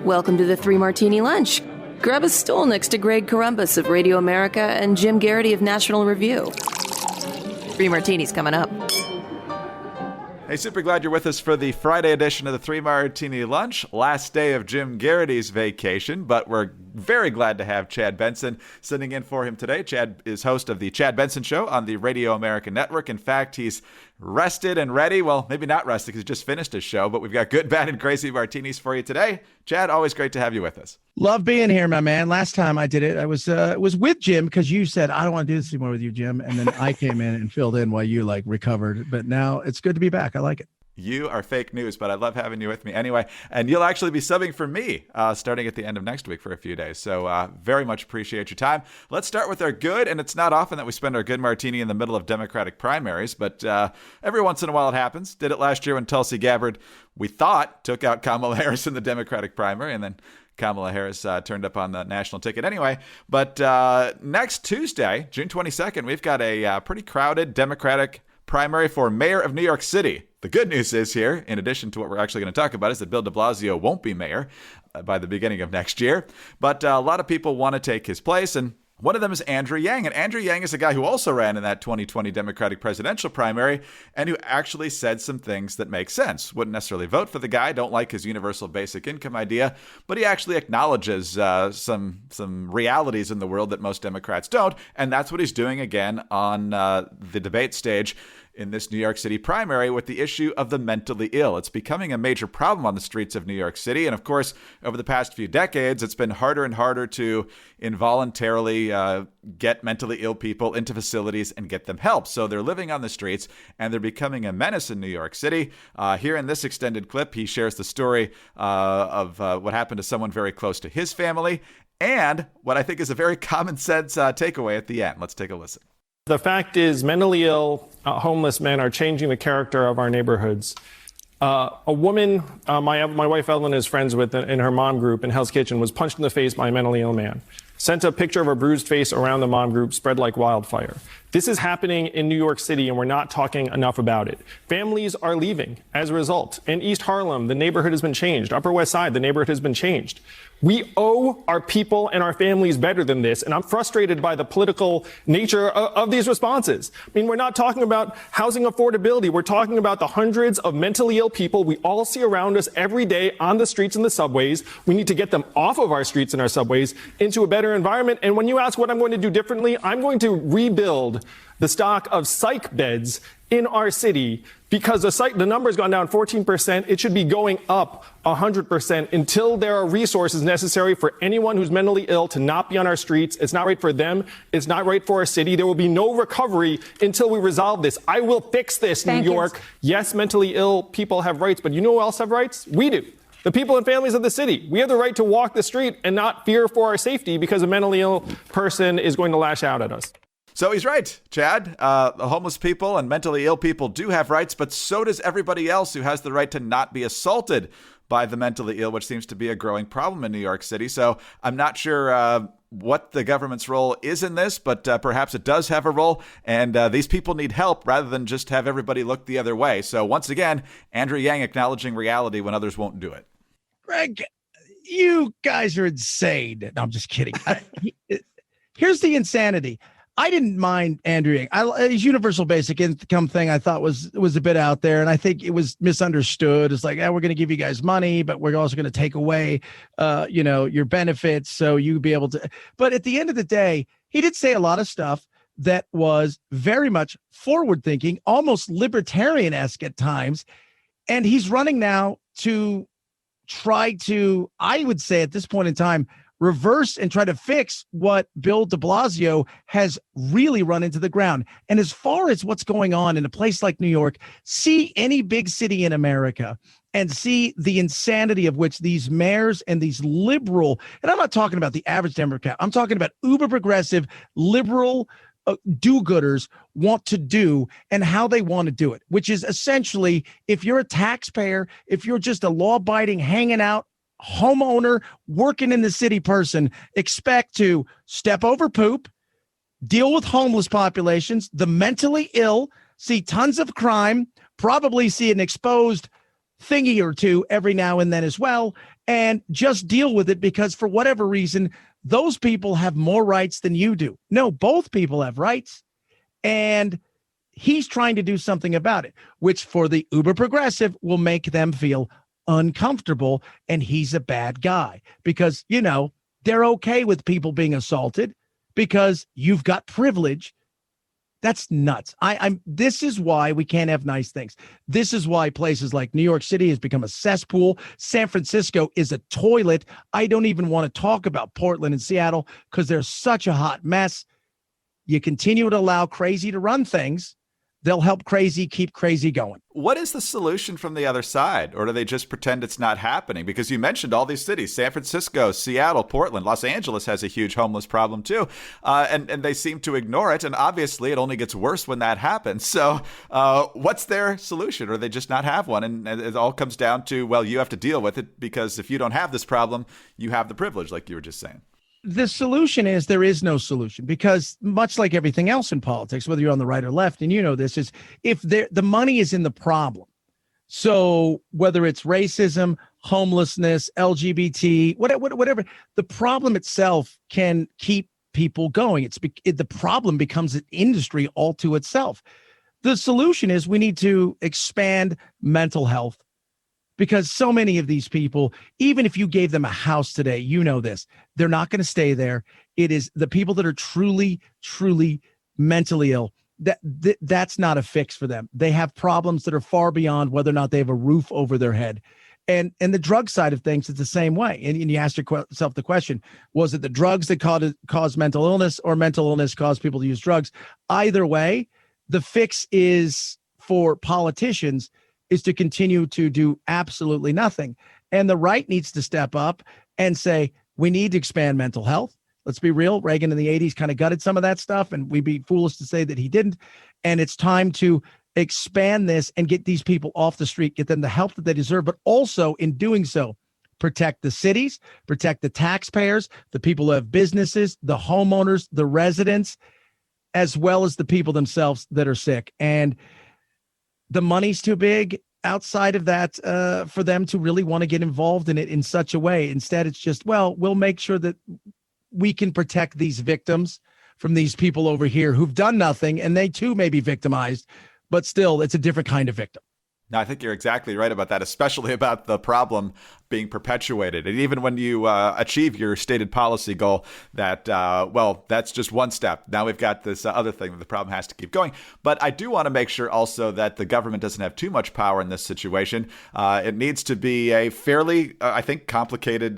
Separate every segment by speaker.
Speaker 1: Welcome to the Three Martini Lunch. Grab a stool next to Greg Columbus of Radio America and Jim Garrity of National Review. Three Martinis coming up.
Speaker 2: Hey, super glad you're with us for the Friday edition of the Three Martini Lunch. Last day of Jim Garrity's vacation, but we're very glad to have Chad Benson sitting in for him today. Chad is host of the Chad Benson Show on the Radio America Network. In fact, he's rested and ready. Well, maybe not rested because he just finished his show, but we've got good, bad, and crazy martinis for you today. Chad, always great to have you with us.
Speaker 3: Love being here, my man. Last time I did it, I was with Jim because you said, I don't want to do this anymore with you, Jim. And then I came in and filled in while you recovered. But now it's good to be back. I like it.
Speaker 2: You are fake news, but I love having you with me anyway. And you'll actually be subbing for me starting at the end of next week for a few days. So very much appreciate your time. Let's start with our good. And it's not often that we spend our good martini in the middle of Democratic primaries, but every once in a while it happens. Did it last year when Tulsi Gabbard, we thought, took out Kamala Harris in the Democratic primary, and then Kamala Harris turned up on the national ticket anyway. But next Tuesday, June 22nd, we've got a pretty crowded Democratic primary for mayor of New York City. The good news is here, in addition to what we're actually going to talk about, is that Bill de Blasio won't be mayor by the beginning of next year. But a lot of people want to take his place, and one of them is Andrew Yang. And Andrew Yang is a guy who also ran in that 2020 Democratic presidential primary and who actually said some things that make sense. Wouldn't necessarily vote for the guy, don't like his universal basic income idea, but he actually acknowledges some realities in the world that most Democrats don't. And that's what he's doing again on the debate stage in this New York City primary with the issue of the mentally ill. It's becoming a major problem on the streets of New York City. And of course, over the past few decades, it's been harder and harder to involuntarily get mentally ill people into facilities and get them help. So they're living on the streets and they're becoming a menace in New York City. Here in this extended clip, he shares the story of what happened to someone very close to his family and what I think is a very common sense takeaway at the end. Let's take a listen.
Speaker 4: The fact is, mentally ill, homeless men are changing the character of our neighborhoods. A woman my wife Ellen is friends with in her mom group in Hell's Kitchen was punched in the face by a mentally ill man. Sent a picture of her bruised face around the mom group, spread like wildfire. This is happening in New York City, and we're not talking enough about it. Families are leaving as a result. In East Harlem, the neighborhood has been changed. Upper West Side, the neighborhood has been changed. We owe our people and our families better than this, and I'm frustrated by the political nature of these responses. I mean, we're not talking about housing affordability. We're talking about the hundreds of mentally ill people we all see around us every day on the streets and the subways. We need to get them off of our streets and our subways into a better environment. And when you ask what I'm going to do differently, I'm going to rebuild the stock of psych beds in our city because the number's gone down 14%. It should be going up 100% until there are resources necessary for anyone who's mentally ill to not be on our streets. It's not right for them. It's not right for our city. There will be no recovery until we resolve this. I will fix this, New York. Yes, mentally ill people have rights, but you know who else have rights? We do. The people and families of the city. We have the right to walk the street and not fear for our safety because a mentally ill person is going to lash out at us.
Speaker 2: So he's right, Chad. The homeless people and mentally ill people do have rights, but so does everybody else who has the right to not be assaulted by the mentally ill, which seems to be a growing problem in New York City. So I'm not sure what the government's role is in this, but perhaps it does have a role. And these people need help rather than just have everybody look the other way. So once again, Andrew Yang acknowledging reality when others won't do it.
Speaker 3: Greg, you guys are insane. No, I'm just kidding. Here's the insanity. I didn't mind Andrew Yang. His universal basic income thing I thought was a bit out there, and I think it was misunderstood. It's like, we're going to give you guys money, but we're also going to take away, your benefits, so you be able to. But at the end of the day, he did say a lot of stuff that was very much forward-thinking, almost libertarian-esque at times, and he's running now to try to, I would say at this point in time, reverse and try to fix what Bill de Blasio has really run into the ground. And as far as what's going on in a place like New York, see any big city in America and see the insanity of which these mayors and these liberal, and I'm not talking about the average Democrat, I'm talking about uber progressive liberal do-gooders want to do and how they want to do it, which is essentially, if you're a taxpayer, if you're just a law-abiding, hanging out, homeowner, working in the city person, expect to step over poop, deal with homeless populations, the mentally ill, see tons of crime, probably see an exposed thingy or two every now and then as well, and just deal with it, because for whatever reason, those people have more rights than you do. No, both people have rights. And he's trying to do something about it, which for the uber progressive will make them feel uncomfortable. And he's a bad guy because, they're okay with people being assaulted because you've got privilege. That's nuts. This is why we can't have nice things. This is why places like New York City has become a cesspool. San Francisco is a toilet. I don't even want to talk about Portland and Seattle because they're such a hot mess. You continue to allow crazy to run things, they'll help crazy keep crazy going.
Speaker 2: What is the solution from the other side? Or do they just pretend it's not happening? Because you mentioned all these cities, San Francisco, Seattle, Portland, Los Angeles has a huge homeless problem too. And they seem to ignore it. And obviously it only gets worse when that happens. So what's their solution? Or they just not have one? And it all comes down to, well, you have to deal with it because if you don't have this problem, you have the privilege, like you were just saying.
Speaker 3: The solution is there is no solution, because much like everything else in politics, whether you're on the right or left, and this is if the money is in the problem. So whether it's racism, homelessness, LGBT, whatever, the problem itself can keep people going. The problem becomes an industry all to itself. The solution is we need to expand mental health. Because so many of these people, even if you gave them a house today, this, they're not going to stay there. It is the people that are truly, truly mentally ill. That's not a fix for them. They have problems that are far beyond whether or not they have a roof over their head. And the drug side of things is the same way. And you ask yourself the question, was it the drugs that caused mental illness, or mental illness caused people to use drugs? Either way, the fix is for politicians is to continue to do absolutely nothing. And the right needs to step up and say, we need to expand mental health. Let's be real. Reagan in the 80s kind of gutted some of that stuff, and we'd be foolish to say that he didn't. And it's time to expand this and get these people off the street, get them the help that they deserve, but also in doing so, protect the cities, protect the taxpayers, the people who have businesses, the homeowners, the residents, as well as the people themselves that are sick. And the money's too big outside of that for them to really want to get involved in it in such a way. Instead, it's just, well, we'll make sure that we can protect these victims from these people over here who've done nothing, and they too may be victimized, but still, it's a different kind of victim.
Speaker 2: No, I think you're exactly right about that, especially about the problem being perpetuated. And even when you achieve your stated policy goal, that's just one step. Now we've got this other thing that the problem has to keep going. But I do want to make sure also that the government doesn't have too much power in this situation. It needs to be a fairly, I think, complicated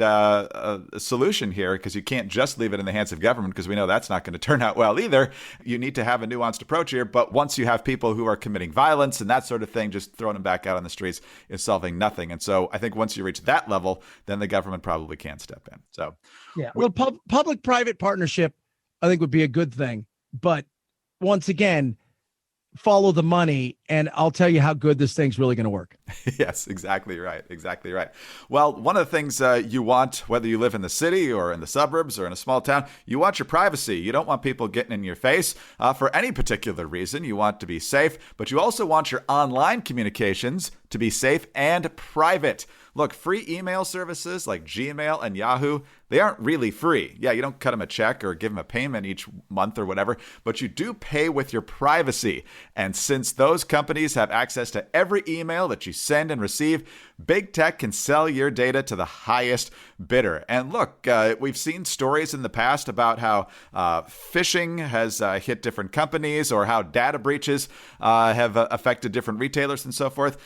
Speaker 2: solution here, because you can't just leave it in the hands of government, because we know that's not going to turn out well either. You need to have a nuanced approach here. But once you have people who are committing violence and that sort of thing, just throwing them back out on the streets is solving nothing. And so I think once you reach that level, then the government probably can step in. So,
Speaker 3: yeah, well, public-private partnership, I think, would be a good thing. But once again, follow the money, and I'll tell you how good this thing's really going to work.
Speaker 2: Yes, exactly right. Exactly right. Well, one of the things you want, whether you live in the city or in the suburbs or in a small town, you want your privacy. You don't want people getting in your face for any particular reason. You want to be safe, but you also want your online communications to be safe and private. Look, free email services like Gmail and Yahoo, they aren't really free. Yeah, you don't cut them a check or give them a payment each month or whatever, but you do pay with your privacy. And since those companies have access to every email that you send and receive, big tech can sell your data to the highest bidder. And look, we've seen stories in the past about how phishing has hit different companies, or how data breaches have affected different retailers and so forth.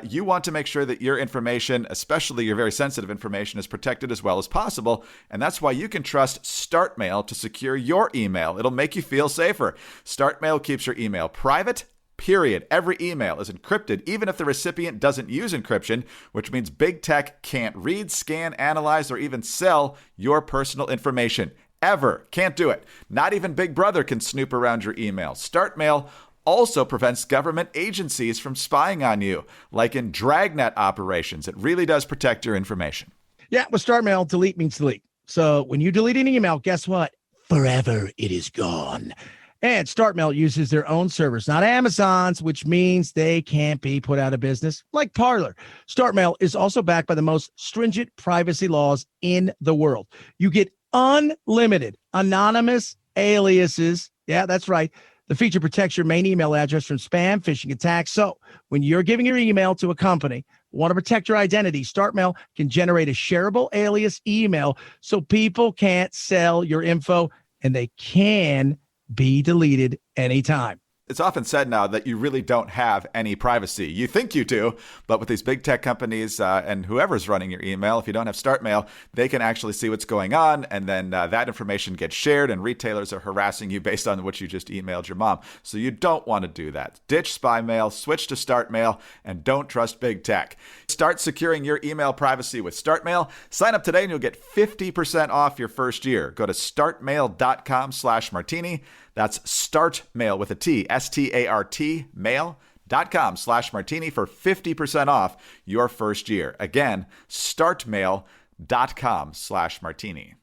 Speaker 2: You want to make sure that your information, especially your very sensitive information, is protected as well as possible. And that's why you can trust Startmail to secure your email. It'll make you feel safer. Startmail keeps your email private. Period. Every email is encrypted, even if the recipient doesn't use encryption, which means big tech can't read, scan, analyze, or even sell your personal information. Ever. Can't do it. Not even Big Brother can snoop around your email. Startmail also prevents government agencies from spying on you, like in dragnet operations. It really does protect your information.
Speaker 3: Yeah, with Startmail, delete means delete. So when you delete an email, guess what? Forever it is gone. And Startmail uses their own servers, not Amazon's, which means they can't be put out of business like Parler. Startmail is also backed by the most stringent privacy laws in the world. You get unlimited anonymous aliases. Yeah, that's right. The feature protects your main email address from spam, phishing attacks. So when you're giving your email to a company, want to protect your identity, Startmail can generate a shareable alias email so people can't sell your info, and they can be deleted anytime.
Speaker 2: It's often said now that you really don't have any privacy. You think you do, but with these big tech companies and whoever's running your email, if you don't have Startmail, they can actually see what's going on, and then that information gets shared, and retailers are harassing you based on what you just emailed your mom. So you don't want to do that. Ditch spy mail, switch to Startmail, and don't trust big tech. Start securing your email privacy with Startmail. Sign up today and you'll get 50% off your first year. Go to startmail.com/martini. That's Startmail with a T, START, mail.com/martini for 50% off your first year. Again, startmail.com/martini.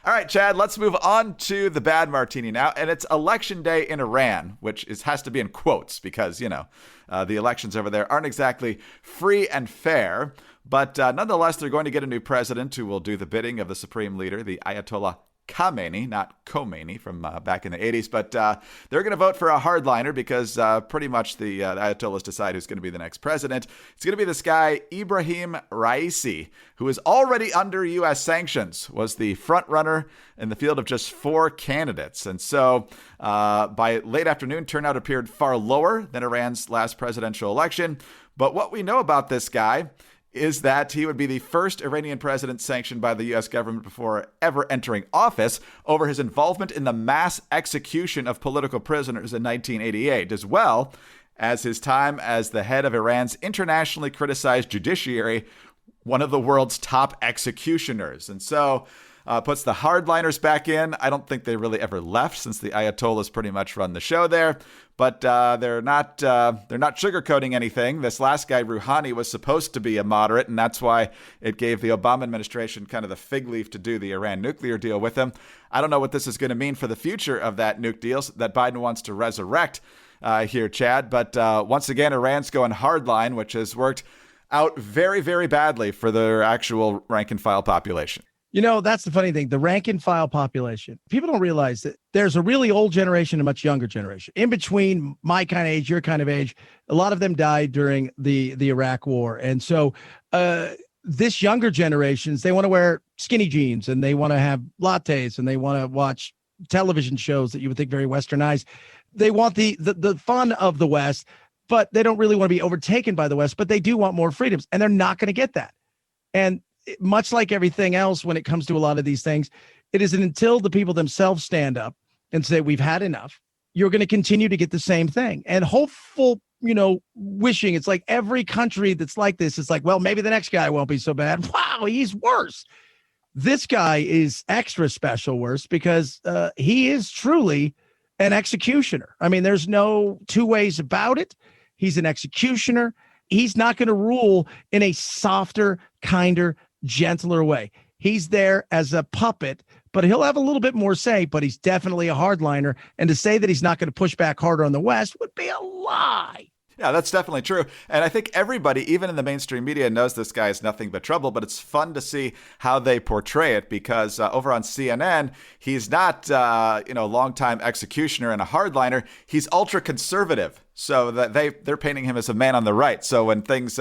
Speaker 2: All right, Chad, let's move on to the bad martini now. And it's election day in Iran, which has to be in quotes because, the elections over there aren't exactly free and fair. But nonetheless, they're going to get a new president who will do the bidding of the supreme leader, the Ayatollah Khamenei, not Khomeini from back in the 80s, but they're going to vote for a hardliner because pretty much the Ayatollahs decide who's going to be the next president. It's going to be this guy, Ibrahim Raisi, who is already under U.S. sanctions, was the front runner in the field of just 4 candidates. And so by late afternoon, turnout appeared far lower than Iran's last presidential election. But what we know about this guy is that he would be the first Iranian president sanctioned by the U.S. government before ever entering office over his involvement in the mass execution of political prisoners in 1988, as well as his time as the head of Iran's internationally criticized judiciary, one of the world's top executioners. And so puts the hardliners back in. I don't think they really ever left since the Ayatollahs pretty much run the show there. But they're not sugarcoating anything. This last guy, Rouhani, was supposed to be a moderate, and that's why it gave the Obama administration kind of the fig leaf to do the Iran nuclear deal with him. I don't know what this is going to mean for the future of that nuke deal that Biden wants to resurrect here, Chad. But once again, Iran's going hardline, which has worked out very, very badly for their actual rank and file population.
Speaker 3: That's the funny thing. The rank and file population, people don't realize that there's a really old generation and a much younger generation. In between my kind of age, your kind of age, a lot of them died during the Iraq war. And so this younger generations, they want to wear skinny jeans and they want to have lattes and they want to watch television shows that you would think very westernized. They want the fun of the West, but they don't really want to be overtaken by the West, but they do want more freedoms, and they're not going to get that. And much like everything else, when it comes to a lot of these things, it isn't until the people themselves stand up and say, we've had enough, you're going to continue to get the same thing. And hopeful, wishing, it's like every country that's like this is like, well, maybe the next guy won't be so bad. Wow, he's worse. This guy is extra special worse because he is truly an executioner. I mean, there's no two ways about it. He's an executioner. He's not going to rule in a softer, kinder, gentler way. He's there as a puppet, but he'll have a little bit more say, but he's definitely a hardliner. And to say that he's not going to push back harder on the West would be a lie.
Speaker 2: Yeah, that's definitely true. And I think everybody, even in the mainstream media, knows this guy is nothing but trouble, but it's fun to see how they portray it because over on CNN, he's not, a longtime executioner and a hardliner. He's ultra conservative. So that they're painting him as a man on the right. So when things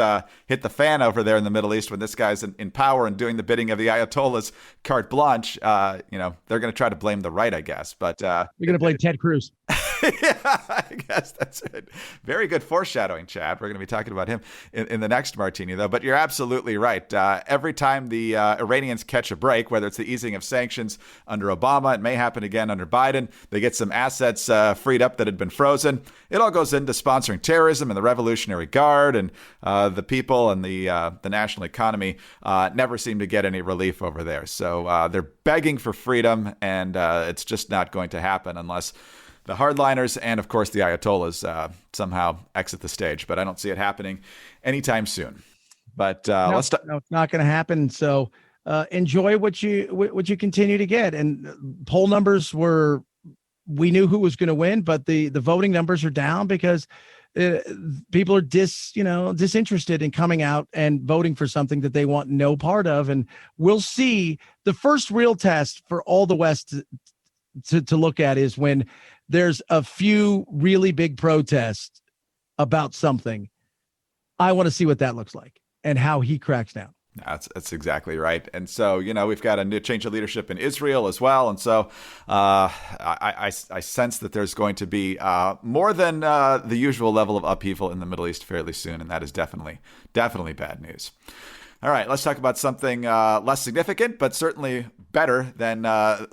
Speaker 2: hit the fan over there in the Middle East, when this guy's in power and doing the bidding of the Ayatollahs carte blanche, they're going to try to blame the right, I guess. But
Speaker 3: you're going to blame Ted Cruz.
Speaker 2: Yeah, I guess that's it. Very good foreshadowing, Chad. We're going to be talking about him in the next martini, though. But you're absolutely right. Every time the Iranians catch a break, whether it's the easing of sanctions under Obama, it may happen again under Biden, they get some assets freed up that had been frozen. It all goes into sponsoring terrorism and the Revolutionary Guard, and the people and the national economy never seem to get any relief over there. So they're begging for freedom, and it's just not going to happen unless the hardliners and, of course, the Ayatollahs somehow exit the stage. But I don't see it happening anytime soon. But
Speaker 3: no, it's not going to happen. So enjoy what you continue to get. And poll numbers were we knew who was going to win, but the voting numbers are down because people are disinterested in coming out and voting for something that they want no part of. And we'll see. The first real test for all the West to look at is when there's a few really big protests about something. I want to see what that looks like and how he cracks down.
Speaker 2: That's exactly right. And so, we've got a new change of leadership in Israel as well. And so I sense that there's going to be more than the usual level of upheaval in the Middle East fairly soon. And that is definitely bad news. All right, let's talk about something less significant, but certainly better than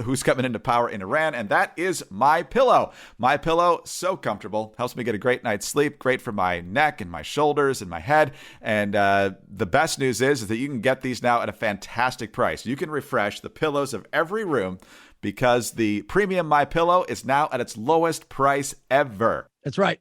Speaker 2: who's coming into power in Iran, and that is MyPillow. MyPillow, so comfortable, helps me get a great night's sleep, great for my neck and my shoulders and my head. And the best news is that you can get these now at a fantastic price. You can refresh the pillows of every room because the premium MyPillow is now at its lowest price ever.
Speaker 3: That's right,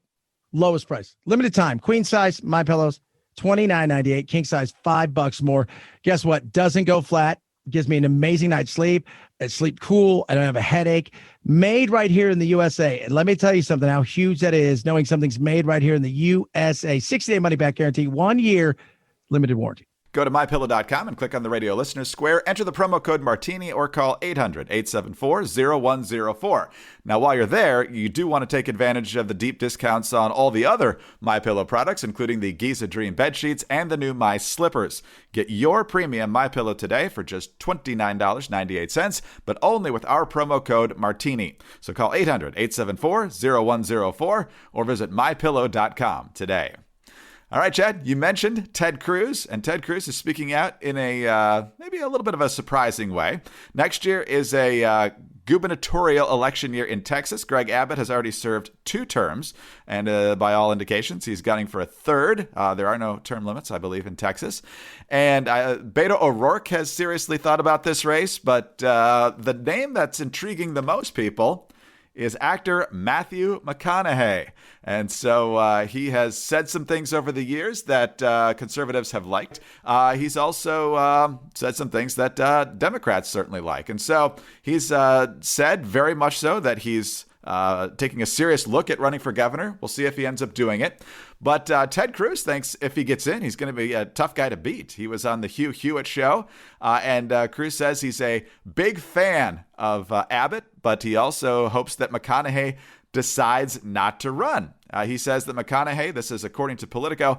Speaker 3: lowest price, limited time, queen size MyPillows. $29.98, king size, $5 more. Guess what? Doesn't go flat. Gives me an amazing night's sleep. I sleep cool. I don't have a headache. Made right here in the USA. And let me tell you something, how huge that is, knowing something's made right here in the USA. 60-day money-back guarantee, 1 year limited warranty.
Speaker 2: Go to MyPillow.com and click on the Radio Listeners Square. Enter the promo code Martini or call 800-874-0104. Now, while you're there, you do want to take advantage of the deep discounts on all the other MyPillow products, including the Giza Dream bed sheets and the new My Slippers. Get your premium MyPillow today for just $29.98, but only with our promo code Martini. So call 800-874-0104 or visit MyPillow.com today. All right, Chad, you mentioned Ted Cruz, and Ted Cruz is speaking out in a maybe a little bit of a surprising way. Next year is a gubernatorial election year in Texas. Greg Abbott has already served 2 terms, and by all indications, he's gunning for a 3rd. There are no term limits, I believe, in Texas. And Beto O'Rourke has seriously thought about this race, but the name that's intriguing the most people is actor Matthew McConaughey. And so he has said some things over the years that conservatives have liked. He's also said some things that Democrats certainly like. And so he's said very much so that he's taking a serious look at running for governor. We'll see if he ends up doing it. But Ted Cruz thinks if he gets in, he's going to be a tough guy to beat. He was on the Hugh Hewitt show, and Cruz says he's a big fan of Abbott, but he also hopes that McConaughey decides not to run. He says that McConaughey, this is according to Politico,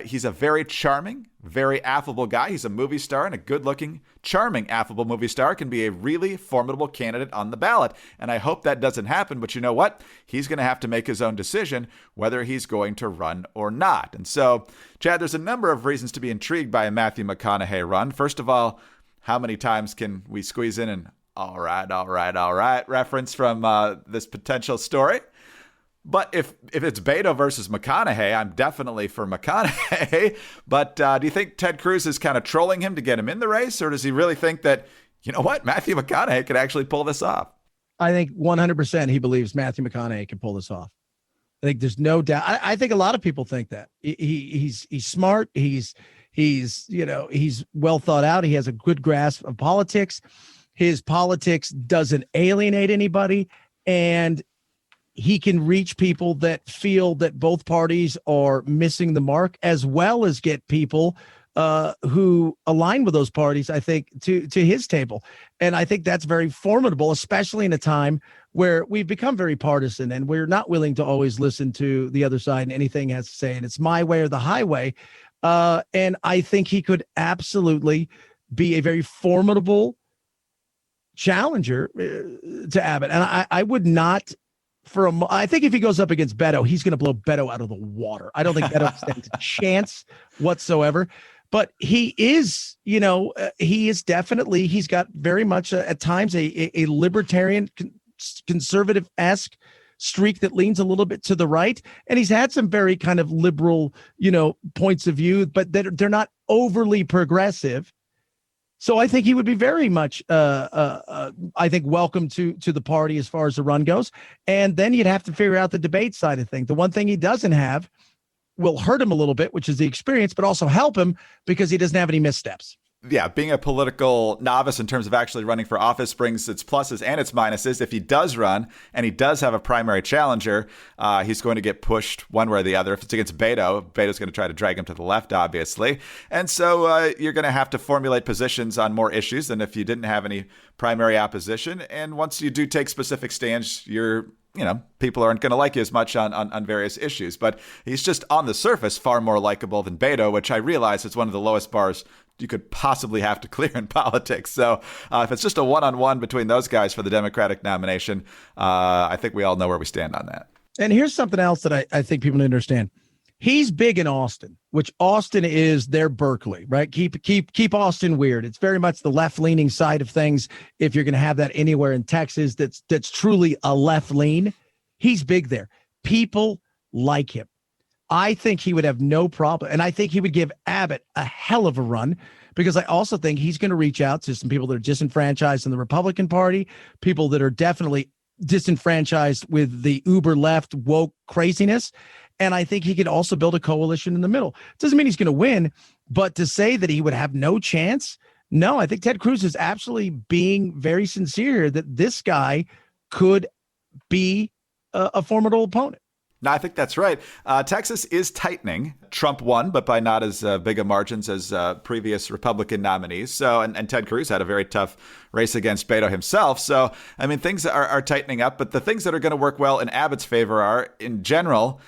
Speaker 2: he's a very charming, very affable guy. He's a movie star, and a good-looking, charming, affable movie star can be a really formidable candidate on the ballot. And I hope that doesn't happen, but you know what? He's going to have to make his own decision whether he's going to run or not. And so, Chad, there's a number of reasons to be intrigued by a Matthew McConaughey run. First of all, how many times can we squeeze in an all right reference from this potential story? But if it's Beto versus McConaughey, I'm definitely for McConaughey. But do you think Ted Cruz is kind of trolling him to get him in the race? Or does he really think that, you know what, Matthew McConaughey could actually pull this off?
Speaker 3: I think 100% he believes Matthew McConaughey can pull this off. I think there's no doubt. I think a lot of people think that. He's smart. He's well thought out. He has a good grasp of politics. His politics doesn't alienate anybody. And he can reach people that feel that both parties are missing the mark, as well as get people who align with those parties, I think, to his table. And I think that's very formidable, especially in a time where we've become very partisan and we're not willing to always listen to the other side and anything has to say, and it's my way or the highway. And I think he could absolutely be a very formidable challenger to Abbott. And I would not I think if he goes up against Beto, he's going to blow Beto out of the water. I don't think Beto stands a chance whatsoever. But he is, he's got very much at times a libertarian, conservative-esque streak that leans a little bit to the right. And he's had some very kind of liberal, points of view, but they're not overly progressive. So I think he would be very much, welcome to the party as far as the run goes. And then you'd have to figure out the debate side of things. The one thing he doesn't have will hurt him a little bit, which is the experience, but also help him because he doesn't have any missteps.
Speaker 2: yeah, being a political novice in terms of actually running for office brings its pluses and its minuses. If he does run and he does have a primary challenger, he's going to get pushed one way or the other. If it's against Beto, Beto's going to try to drag him to the left, obviously. And so you're going to have to formulate positions on more issues than if you didn't have any primary opposition. And once you do take specific stands, people aren't going to like you as much on various issues. But he's just on the surface far more likable than Beto, which I realize is one of the lowest bars you could possibly have to clear in politics. So if it's just a one-on-one between those guys for the Democratic nomination, I think we all know where we stand on that.
Speaker 3: And here's something else that I think people need to understand. He's big in Austin, which Austin is their Berkeley, right? Keep Austin weird. It's very much the left-leaning side of things. If you're going to have that anywhere in Texas, that's truly a left lean. He's big there. People like him. I think he would have no problem. And I think he would give Abbott a hell of a run, because I also think he's going to reach out to some people that are disenfranchised in the Republican Party, people that are definitely disenfranchised with the uber left woke craziness. And I think he could also build a coalition in the middle. Doesn't mean he's going to win, but to say that he would have no chance, no, I think Ted Cruz is absolutely being very sincere that this guy could be a formidable opponent.
Speaker 2: No, I think that's right. Texas is tightening. Trump won, but by not as big a margins as previous Republican nominees. So, and Ted Cruz had a very tough race against Beto himself. So, I mean, things are tightening up. But the things that are going to work well in Abbott's favor are, in general,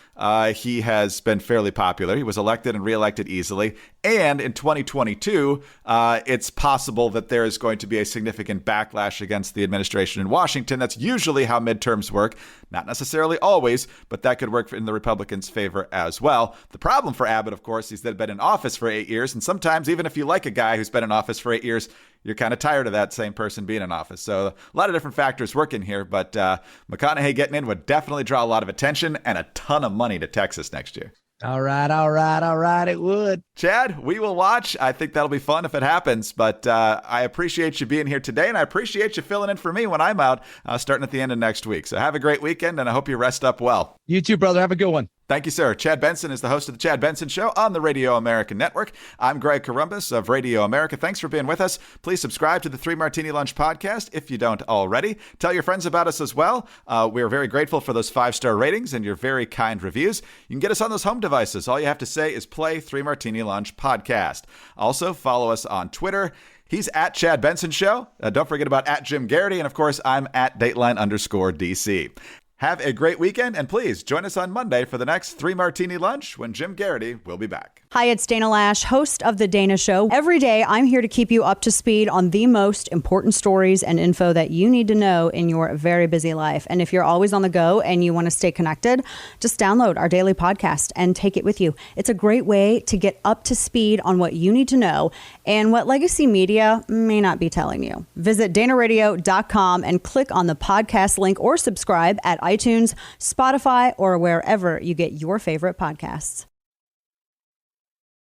Speaker 2: he has been fairly popular. He was elected and reelected easily. And in 2022, it's possible that there is going to be a significant backlash against the administration in Washington. That's usually how midterms work. Not necessarily always, but that could work in the Republicans' favor as well. The problem for Abbott, of course, is that he's been in office for 8 years. And sometimes, even if you like a guy who's been in office for 8 years, you're kind of tired of that same person being in office. So a lot of different factors work in here, but McConaughey getting in would definitely draw a lot of attention and a ton of money to Texas next year.
Speaker 3: All right. It would.
Speaker 2: Chad, we will watch. I think that'll be fun if it happens. But I appreciate you being here today, and I appreciate you filling in for me when I'm out starting at the end of next week. So have a great weekend, and I hope you rest up well.
Speaker 3: You too, brother. Have a good one.
Speaker 2: Thank you, sir. Chad Benson is the host of The Chad Benson Show on the Radio America Network. I'm Greg Corombos of Radio America. Thanks for being with us. Please subscribe to the 3 Martini Lunch podcast if you don't already. Tell your friends about us as well. We are very grateful for those 5-star ratings and your very kind reviews. You can get us on those home devices. All you have to say is play 3 Martini Lunch podcast. Also, follow us on Twitter. He's at Chad Benson Show. Don't forget about at Jim Garrity. And of course, I'm at Dateline_DC. Have a great weekend, and please join us on Monday for the next 3 Martini Lunch when Jim Garrity will be back.
Speaker 5: Hi, it's Dana Lash, host of The Dana Show. Every day, I'm here to keep you up to speed on the most important stories and info that you need to know in your very busy life. And if you're always on the go and you want to stay connected, just download our daily podcast and take it with you. It's a great way to get up to speed on what you need to know and what legacy media may not be telling you. Visit danaradio.com and click on the podcast link or subscribe at iTunes, Spotify, or wherever you get your favorite podcasts.